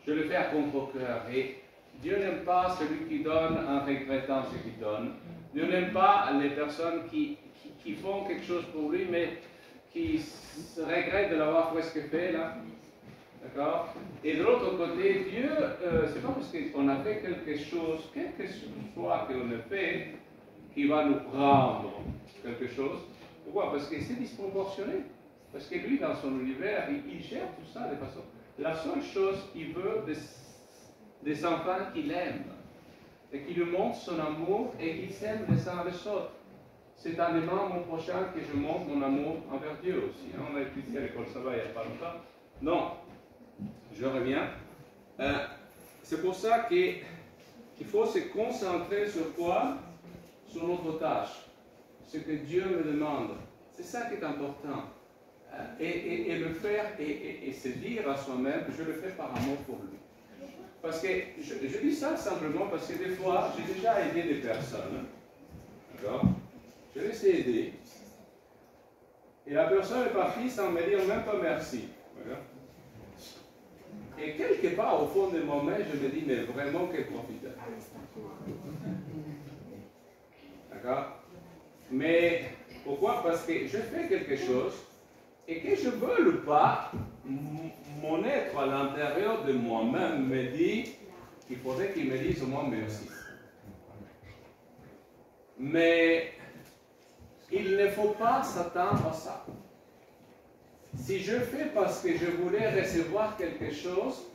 je le fais à contre-cœur. Et Dieu n'aime pas celui qui donne en regrettant ce qu'il donne. Dieu n'aime pas les personnes qui font quelque chose pour lui, mais qui se regrettent de l'avoir presque fait, là. D'accord? Et de l'autre côté, Dieu, c'est pas parce qu'on a fait quelque chose, quelque soit qu'on a fait, qui va nous prendre quelque chose. Pourquoi? Parce que c'est disproportionné. Parce que lui, dans son univers, il gère tout ça de façon. La seule chose qu'il veut des enfants qu'il aime, et qu'il lui montre son amour et qu'il s'aime les uns les autres. C'est en aimant mon prochain que je montre mon amour envers Dieu aussi. On a étudié à l'école Saba il n'y a pas longtemps. Donc, je reviens. C'est pour ça qu'il faut se concentrer sur quoi? Sur notre tâche. Ce que Dieu me demande. C'est ça qui est important. Et le faire et se dire à soi-même, je le fais par amour pour lui. Parce que je dis ça simplement parce que des fois, j'ai déjà aidé des personnes. D'accord? Je les ai aidés. Et la personne est partie sans me dire même pas merci. D'accord? Et quelque part, au fond de moi-même, je me dis, mais vraiment, quel profiteur. D'accord? Mais pourquoi? Parce que je fais quelque chose et que je veux ou pas, mon être à l'intérieur de moi-même me dit qu'il faudrait qu'il me dise au moins merci. Mais il ne faut pas s'attendre à ça. Si je fais parce que je voulais recevoir quelque chose,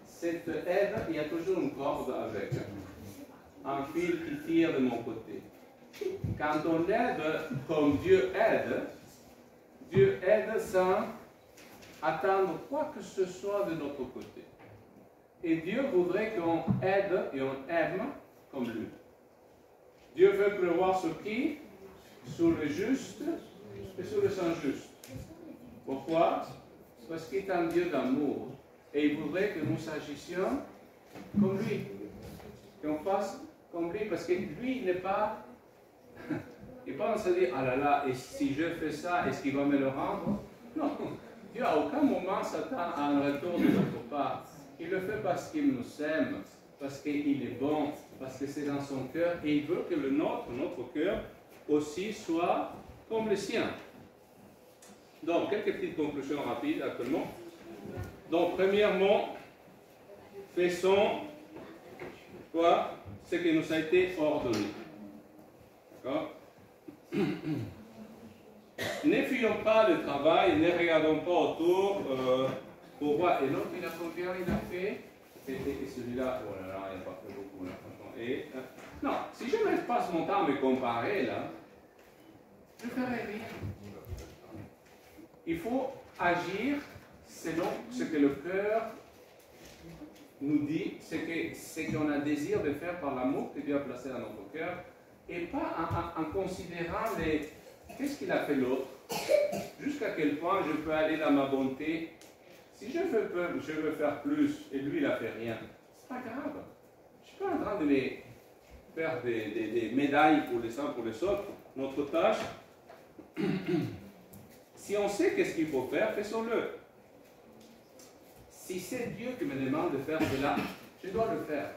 cette aide, il y a toujours une corde avec, un fil qui tire de mon côté. Quand on aide comme Dieu aide sans attendre quoi que ce soit de notre côté. Et Dieu voudrait qu'on aide et on aime comme lui. Dieu veut prévoir sur qui? Sur le juste et sur les injustes. Pourquoi? Parce qu'il est un Dieu d'amour. Et il voudrait que nous agissions comme lui. Qu'on fasse comme lui. Parce que lui, il n'est pas... Il n'est pas en train de dire, ah là là, et si je fais ça, est-ce qu'il va me le rendre? Non. Dieu à aucun moment s'attend à un retour de notre part. Il le fait parce qu'il nous aime, parce qu'il est bon, parce que c'est dans son cœur, et il veut que notre cœur aussi soit comme le sien. Donc, quelques petites conclusions rapides actuellement. Donc, premièrement, faisons quoi? Ce qui nous a été ordonné. D'accord? Ne fuyons pas le travail, ne regardons pas autour pour voir. Et l'autre, il a combien il a fait? Et celui-là, oh là là, il n'a pas fait beaucoup là, franchement. Et, non, si je ne passe mon temps à me comparer là, je ne ferai rien. Il faut agir selon ce que le cœur nous dit, ce qu'on a désir de faire par l'amour que Dieu a placé dans notre cœur, et pas en considérant qu'est-ce qu'il a fait l'autre, jusqu'à quel point je peux aller dans ma bonté. Si je veux faire plus et lui il n'a fait rien, c'est pas grave. Je ne suis pas en train de faire des médailles pour les uns pour les autres. Notre tâche, si on sait qu'est-ce qu'il faut faire, faisons-le. Si c'est Dieu qui me demande de faire cela, je dois le faire.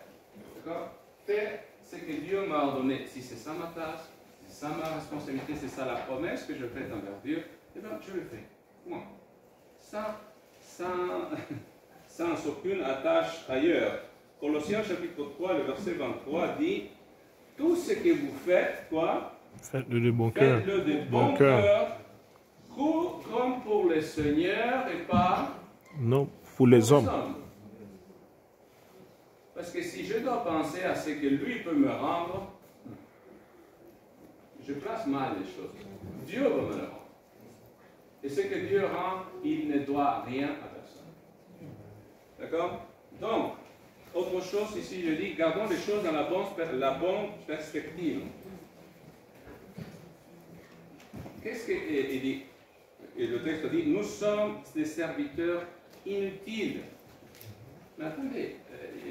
D'accord? Faire ce que Dieu m'a ordonné. Si c'est ça ma tâche, si c'est ça ma responsabilité, c'est ça la promesse que je fais envers Dieu, eh bien, je le fais. Moi. Sans aucune attache ailleurs. Colossiens chapitre 3, le verset 23 dit, tout ce que vous faites, quoi? Faites-le de bon cœur. Faites-le de bon cœur, comme pour le Seigneur et pas non, pour les hommes. Parce que si je dois penser à ce que lui peut me rendre, je place mal les choses. Dieu va me le rendre. Et ce que Dieu rend, il ne doit rien à personne. D'accord? Donc, autre chose ici, je dis, gardons les choses dans la bonne perspective. Qu'est-ce qu'il dit? Et le texte dit, nous sommes des serviteurs inutiles. Mais attendez,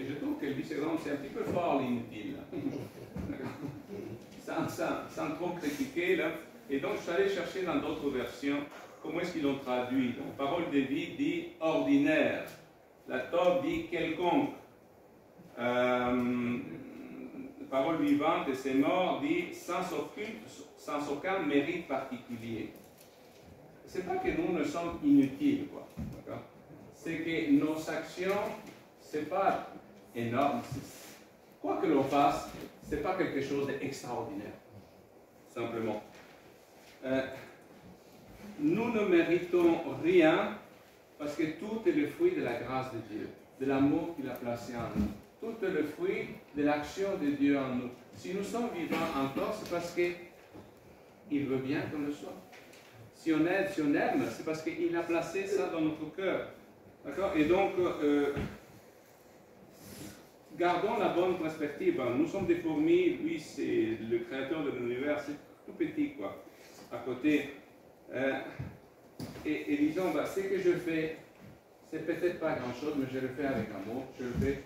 je trouve que l'Israël, c'est un petit peu fort l'inutile. sans trop critiquer. Là. Et donc, je suis allé chercher dans d'autres versions comment est-ce qu'ils l'ont traduit. Donc, parole de vie dit ordinaire. La Torah dit quelconque. Parole vivante de ses morts dit sans aucun mérite particulier. C'est pas que nous ne sommes inutiles, quoi. C'est que nos actions, c'est pas énorme. Quoi que l'on fasse, c'est pas quelque chose d'extraordinaire. Simplement. Nous ne méritons rien parce que tout est le fruit de la grâce de Dieu, de l'amour qu'il a placé en nous. Tout est le fruit de l'action de Dieu en nous. Si nous sommes vivants encore, c'est parce qu'il veut bien qu'on le soit. Si on aide, si on aime, c'est parce qu'il a placé ça dans notre cœur. D'accord? Et donc, gardons la bonne perspective. Nous sommes des fourmis, lui c'est le créateur de l'univers, c'est tout petit, quoi, à côté. Et disons, ce que je fais, c'est peut-être pas grand-chose, mais je le fais avec amour. Je le fais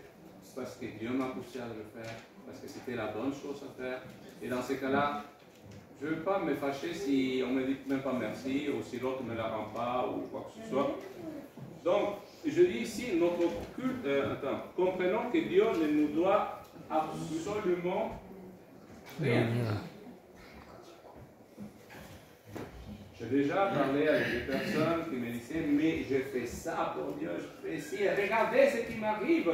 parce que Dieu m'a poussé à le faire, parce que c'était la bonne chose à faire. Et dans ces cas-là, je ne veux pas me fâcher si on ne me dit même pas merci, ou si l'autre ne me la rend pas, ou quoi que ce soit. Donc, je dis ici, notre culte, comprenons que Dieu ne nous doit absolument rien. J'ai déjà parlé avec des personnes qui me disaient, mais je fais ça pour Dieu, je fais ci, regardez ce qui m'arrive.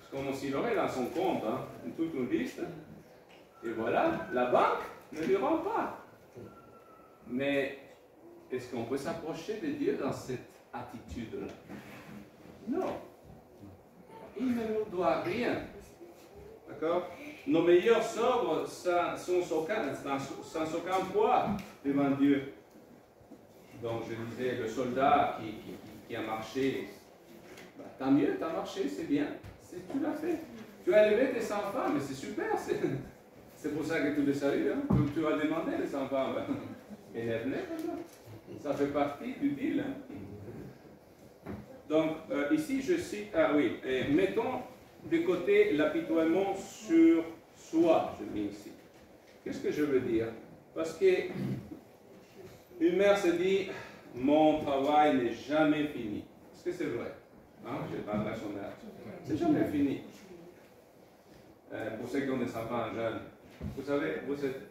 C'est comme s'il aurait dans son compte, toute une liste, et voilà, la banque ne lui rend pas. Mais est-ce qu'on peut s'approcher de Dieu dans cette attitude-là? Non. Il ne nous doit rien. D'accord? Nos meilleurs œuvres sans aucun poids devant Dieu. Donc je disais, le soldat qui a marché, tant mieux, tu as marché, c'est bien, tu l'as fait. Tu as élevé tes enfants, mais c'est super, c'est pour ça que tu les salues. Tu as demandé les enfants, élève-les, ça fait partie du deal. Donc ici je cite, mettons de côté l'apitoiement sur soi, je mets ici. Qu'est-ce que je veux dire? Parce que une mère se dit, mon travail n'est jamais fini. Est-ce que c'est vrai? Je parle à son mère. C'est jamais fini. Pour ceux qui ont des enfants jeunes, vous savez, vous êtes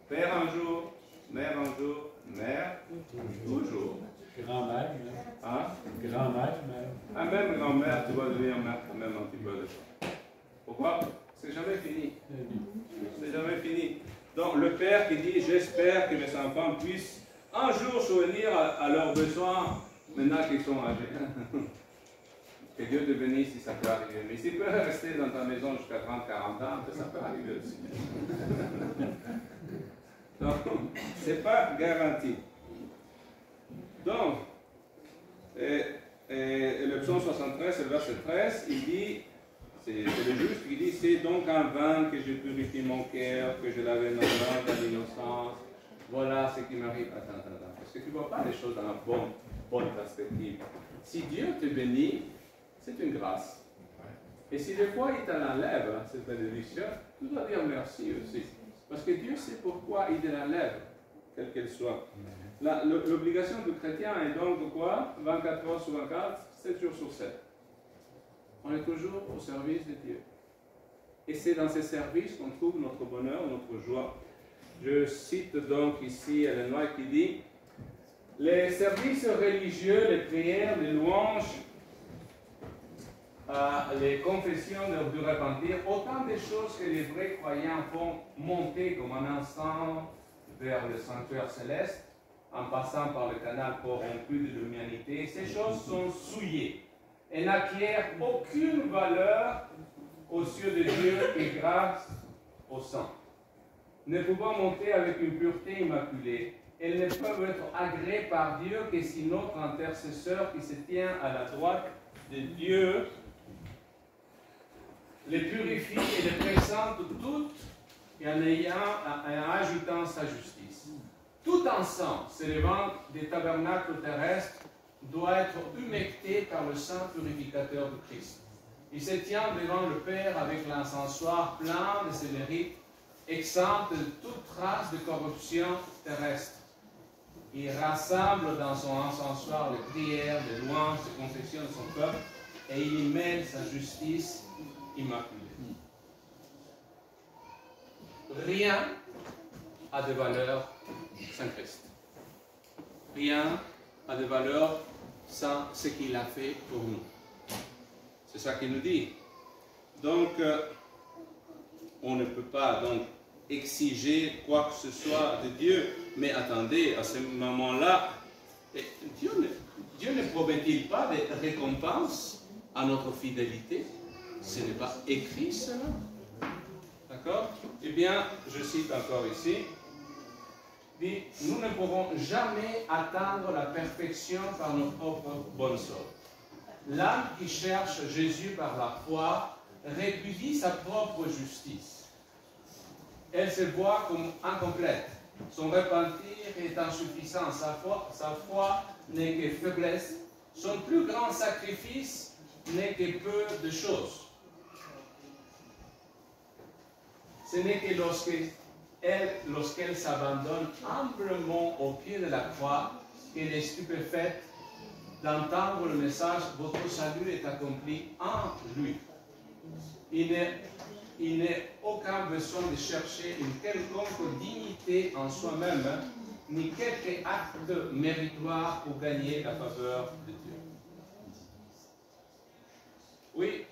père un jour, mère un jour, mère toujours. Grand-mère, grand-mère, même. Même grand-mère, tu vas devenir mère quand même un petit peu de fois. Pourquoi? C'est jamais fini. C'est jamais fini. Donc le père qui dit, j'espère que mes enfants puissent un jour souvenir à leurs besoins maintenant qu'ils sont âgés. Que Dieu te bénisse si ça peut arriver. Mais s'il peut rester dans ta maison jusqu'à 30-40 ans, ça peut arriver aussi. Donc, ce n'est pas garanti. Donc, le psaume 73, le verset 13, il dit, c'est le juste qui dit, c'est donc en vain que je purifie mon cœur, que je l'avais dans l'innocence. Voilà ce qui m'arrive. Attends. Parce que tu ne vois pas les choses dans la bonne perspective. Si Dieu te bénit, c'est une grâce. Et si des fois il te l'enlève, cette bénédiction, tu dois dire merci aussi. Parce que Dieu sait pourquoi il te l'enlève, quelle qu'elle soit. L'obligation du chrétien est donc de quoi? 24 heures sur 24, 7 jours sur 7. On est toujours au service de Dieu. Et c'est dans ces services qu'on trouve notre bonheur, notre joie. Je cite donc ici Ellen White qui dit, les services religieux, les prières, les louanges, les confessions du repentir, autant de choses que les vrais croyants font monter comme un encens vers le sanctuaire céleste, en passant par le canal corrompu de l'humanité, ces choses sont souillées et n'acquièrent aucune valeur aux yeux de Dieu et grâce au sang. Ne pouvant monter avec une pureté immaculée, elles ne peuvent être agréées par Dieu que si notre intercesseur qui se tient à la droite de Dieu les purifie et les présente toutes et en ajoutant sa justice. Tout encens s'élevant des tabernacles terrestres doit être humecté par le sang purificateur de Christ. Il se tient devant le Père avec l'encensoir plein de ses mérites, exempt de toute trace de corruption terrestre. Il rassemble dans son encensoir les prières, les louanges, les confessions de son peuple et il y mêle sa justice immaculée. Rien n'a de valeur sans Christ. Rien n'a de valeur sans ce qu'il a fait pour nous. C'est ça qu'il nous dit. Donc, on ne peut pas donc exiger quoi que ce soit de Dieu. Mais attendez, à ce moment-là, Dieu ne promet-il pas de récompense à notre fidélité? Ce n'est pas écrit cela. D'accord? Eh bien, je cite encore ici. Dit, nous ne pourrons jamais atteindre la perfection par nos propres bonnes œuvres. L'âme qui cherche Jésus par la foi répudie sa propre justice. Elle se voit comme incomplète. Son repentir est insuffisant. Sa foi n'est que faiblesse. Son plus grand sacrifice n'est que peu de choses. Ce n'est que lorsqu'elle s'abandonne humblement au pied de la croix qu'elle est stupéfaite d'entendre le message « Votre salut est accompli en lui ». Il n'est aucun besoin de chercher une quelconque dignité en soi-même, ni quelque acte méritoire pour gagner la faveur de Dieu. Oui,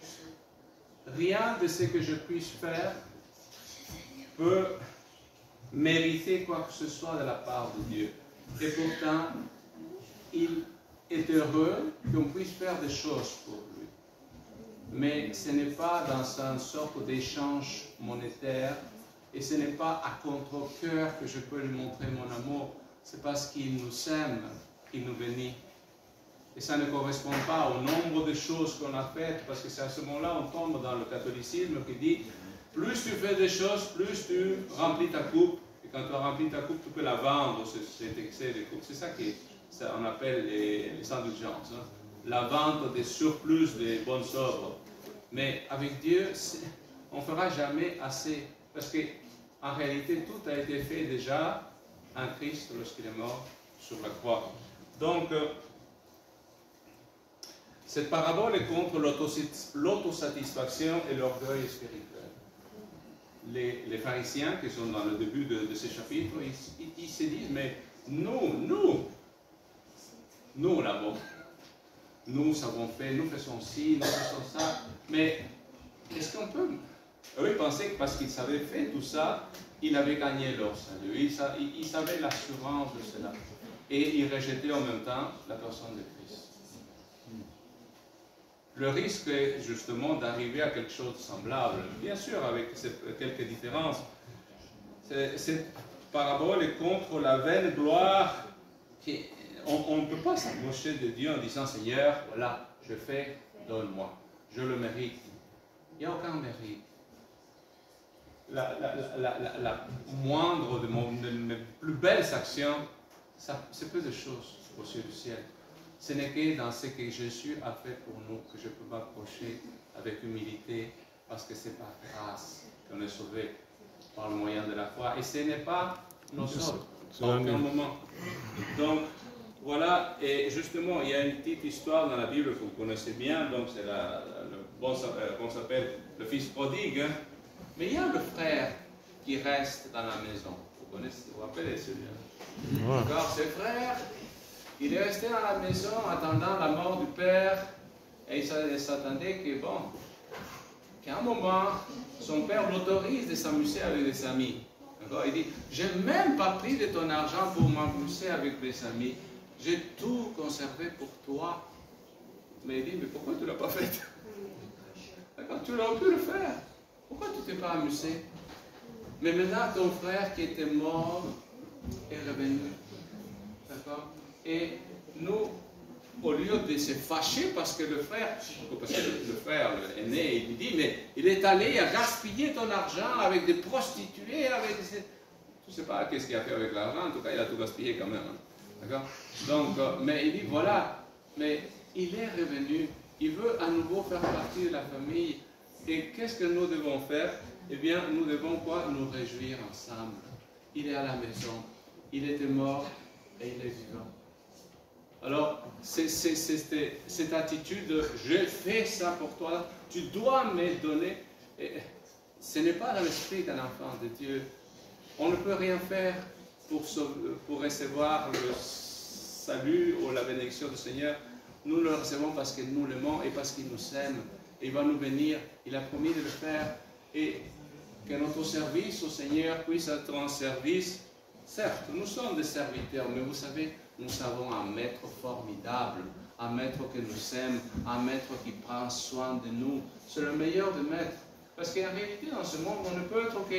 rien de ce que je puisse faire peut mériter quoi que ce soit de la part de Dieu. Et pourtant, il est heureux qu'on puisse faire des choses pour lui. Mais ce n'est pas dans une sorte d'échange monétaire et ce n'est pas à contre-cœur que je peux lui montrer mon amour. C'est parce qu'il nous aime qu'il nous bénit. Et ça ne correspond pas au nombre de choses qu'on a faites, parce que c'est à ce moment-là on tombe dans le catholicisme qui dit plus tu fais des choses, plus tu remplis ta coupe. Et quand tu as rempli ta coupe, tu peux la vendre, cet excès de coupe. C'est ça qu'on appelle les indulgences. Hein. La vente des surplus des bonnes œuvres. Mais avec Dieu, on ne fera jamais assez. Parce qu'en réalité, tout a été fait déjà en Christ lorsqu'il est mort sur la croix. Donc, cette parabole est contre l'autosatisfaction et l'orgueil spirituel. Les pharisiens qui sont dans le début de ce chapitre, ils se disent, mais nous l'avons. Nous avons fait, nous faisons ci, nous faisons ça. Mais est-ce qu'on peut... Eux, ils pensaient que parce qu'ils avaient fait tout ça, ils avaient gagné leur salut. Ils avaient l'assurance de cela. Et ils rejetaient en même temps la personne de Christ. Le risque est justement d'arriver à quelque chose de semblable, bien sûr avec quelques différences. Cette parabole est contre la vaine gloire. On ne peut pas s'approcher de Dieu en disant « Seigneur, voilà, je fais, donne-moi, je le mérite ». Il n'y a aucun mérite. La moindre de mes plus belles actions, c'est peu de choses aux yeux du ciel. Ce n'est que dans ce que Jésus a fait pour nous que je peux m'approcher avec humilité, parce que c'est par grâce qu'on est sauvé par le moyen de la foi. Et ce n'est pas nos œuvres, en aucun moment. Donc, voilà, et justement, il y a une petite histoire dans la Bible que vous connaissez bien, donc c'est qu'on s'appelle le fils prodigue. Hein. Mais il y a le frère qui reste dans la maison. Vous vous rappelez celui-là? Ouais. D'accord, ce frère, il est resté dans la maison attendant la mort du père et il s'attendait que, bon, qu'à un moment, son père l'autorise de s'amuser avec des amis. Il dit, j'ai même pas pris de ton argent pour m'amuser avec mes amis. J'ai tout conservé pour toi. Mais il dit, mais pourquoi tu ne l'as pas fait? D'accord, tu aurais pu le faire. Pourquoi tu ne t'es pas amusé? Mais maintenant, ton frère qui était mort est revenu. D'accord? Et nous, au lieu de se fâcher parce que le frère aîné, il lui dit, mais il est allé, il a gaspillé ton argent avec des prostituées, avec des... Je ne sais pas qu'est-ce qu'il a fait avec l'argent, en tout cas, il a tout gaspillé quand même. Hein. D'accord? Donc, mais il dit, voilà, mais il est revenu, il veut à nouveau faire partie de la famille. Et qu'est-ce que nous devons faire? Eh bien, nous devons quoi? Nous réjouir ensemble. Il est à la maison, il était mort, et il est vivant. Alors, c'est cette attitude de « je fais ça pour toi, tu dois me donner », ce n'est pas dans l'esprit d'un enfant de Dieu. On ne peut rien faire pour recevoir le salut ou la bénédiction du Seigneur. Nous le recevons parce que nous l'aimons et parce qu'il nous aime. Et il va nous bénir, il a promis de le faire. Et que notre service au Seigneur puisse être un service. Certes, nous sommes des serviteurs, mais vous savez, nous avons un maître formidable, un maître qui nous aime, un maître qui prend soin de nous. C'est le meilleur des maîtres. Parce qu'en réalité, dans ce monde, on ne peut être que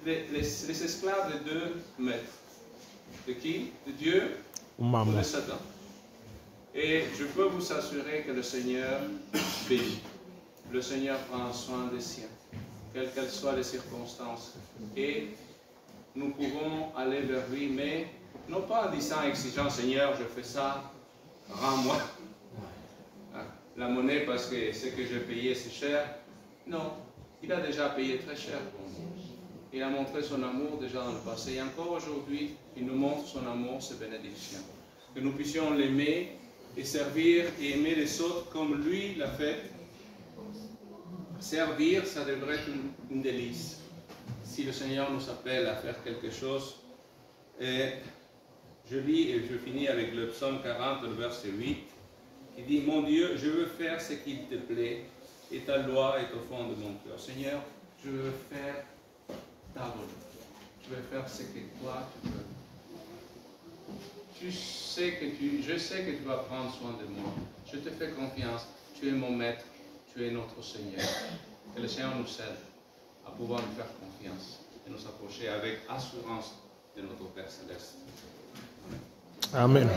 les esclaves de deux maîtres. De qui? De Dieu ou de Satan. Et je peux vous assurer que le Seigneur bénit. Le Seigneur prend soin des siens, quelles qu'elles soient les circonstances. Et nous pouvons aller vers lui, mais non pas en disant exigeant, Seigneur, je fais ça, rends-moi la monnaie parce que ce que j'ai payé c'est cher. Non, il a déjà payé très cher pour nous. Il a montré son amour déjà dans le passé. Et encore aujourd'hui, il nous montre son amour, ses bénédictions. Que nous puissions l'aimer et servir et aimer les autres comme lui l'a fait. Servir, ça devrait être une délice. Si le Seigneur nous appelle à faire quelque chose, et je lis et je finis avec le psaume 40, le verset 8, qui dit « Mon Dieu, je veux faire ce qu'il te plaît, et ta loi est au fond de mon cœur. Seigneur, je veux faire ta volonté. Je veux faire ce que toi tu veux. Je sais que tu vas prendre soin de moi. Je te fais confiance. Tu es mon maître. Tu es notre Seigneur. Que le Seigneur nous aide à pouvoir nous faire confiance et nous approcher avec assurance de notre Père Céleste. Amen.